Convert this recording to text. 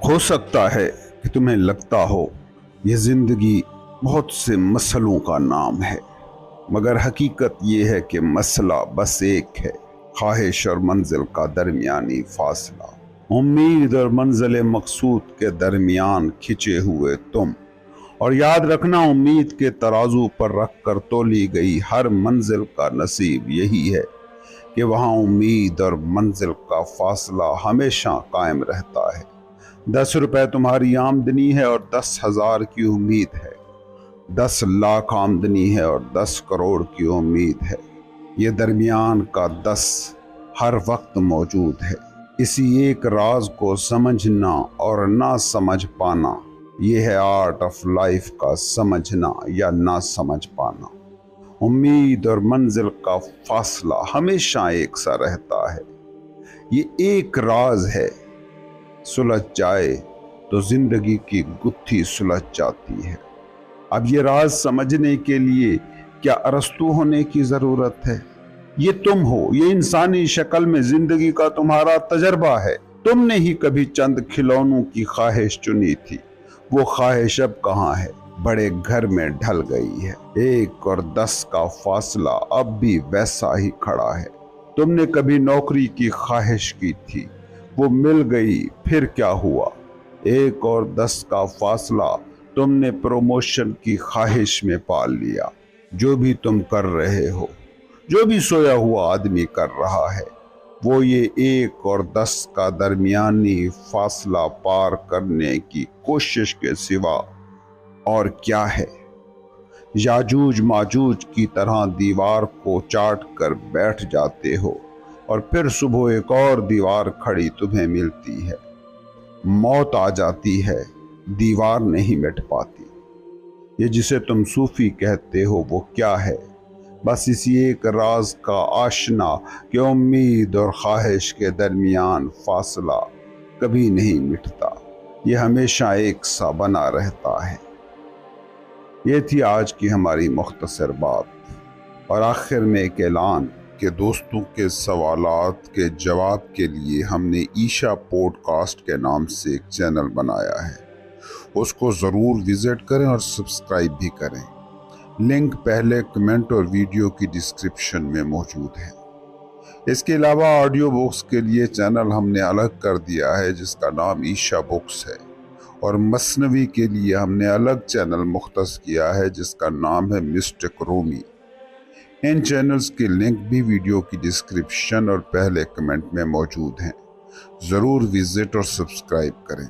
हो सकता है कि तुम्हें लगता हो ये जिंदगी बहुत से मसलों का नाम है, मगर हकीकत ये है कि मसला बस एक है, ख्वाहिश और मंजिल का दरमियानी फासला। उम्मीद और मंजिल मकसूद के दरमियान खिंचे हुए तुम, और याद रखना उम्मीद के तराजू पर रख कर तोली गई हर मंजिल का नसीब यही है कि वहाँ उम्मीद और मंजिल का फासला हमेशा कायम रहता है। 10 रुपए तुम्हारी आमदनी है और 10,000 की उम्मीद है, 10 लाख आमदनी है और 10 करोड़ की उम्मीद है। ये दरमियान का 10 हर वक्त मौजूद है। इसी एक राज को समझना और ना समझ पाना, ये है आर्ट ऑफ लाइफ का समझना या ना समझ पाना। उम्मीद और मंजिल का फासला हमेशा एक सा रहता है। ये एक राज है, सुलझ जाए तो जिंदगी की गुत्थी सुलझ जाती है। अब ये राज समझने के लिए क्या अरस्तू होने की जरूरत है? ये तुम हो, ये इंसानी शक्ल में जिंदगी का तुम्हारा तजर्बा है। तुमने ही कभी चंद खिलौनों की ख्वाहिश चुनी थी, वो ख्वाहिश अब कहाँ है? बड़े घर में ढल गई है। 1 और 10 का फासला अब भी वैसा ही खड़ा है। तुमने कभी नौकरी की ख्वाहिश की थी, वो मिल गई, फिर क्या हुआ? 1 और 10 का फासला तुमने प्रमोशन की ख्वाहिश में पाल लिया। जो भी तुम कर रहे हो, जो भी सोया हुआ आदमी कर रहा है, वो ये 1 और 10 का दरमियानी फासला पार करने की कोशिश के सिवा और क्या है? याजूज माजूज की तरह दीवार को चाट कर बैठ जाते हो और फिर सुबह एक और दीवार खड़ी तुम्हें मिलती है। मौत आ जाती है, दीवार नहीं मिट पाती। ये जिसे तुम सूफी कहते हो वो क्या है? बस इसी एक राज का आशना कि उम्मीद और ख्वाहिश के दरमियान फासला कभी नहीं मिटता, ये हमेशा एक सा बना रहता है। ये थी आज की हमारी मुख्तसर बात, और आखिर में एक ऐलान कि दोस्तों के सवालात के जवाब के लिए हमने ईशा पॉडकास्ट के नाम से एक चैनल बनाया है। उसको ज़रूर विज़िट करें और सब्सक्राइब भी करें। लिंक पहले कमेंट और वीडियो की डिस्क्रिप्शन में मौजूद है। इसके अलावा ऑडियो बुक्स के लिए चैनल हमने अलग कर दिया है जिसका नाम ईशा बुक्स है, और मसनवी के लिए हमने अलग चैनल मुख्तस किया है जिसका नाम है मिस्टिक रूमी। इन चैनल्स के लिंक भी वीडियो की डिस्क्रिप्शन और पहले कमेंट में मौजूद हैं। ज़रूर विजिट और सब्सक्राइब करें।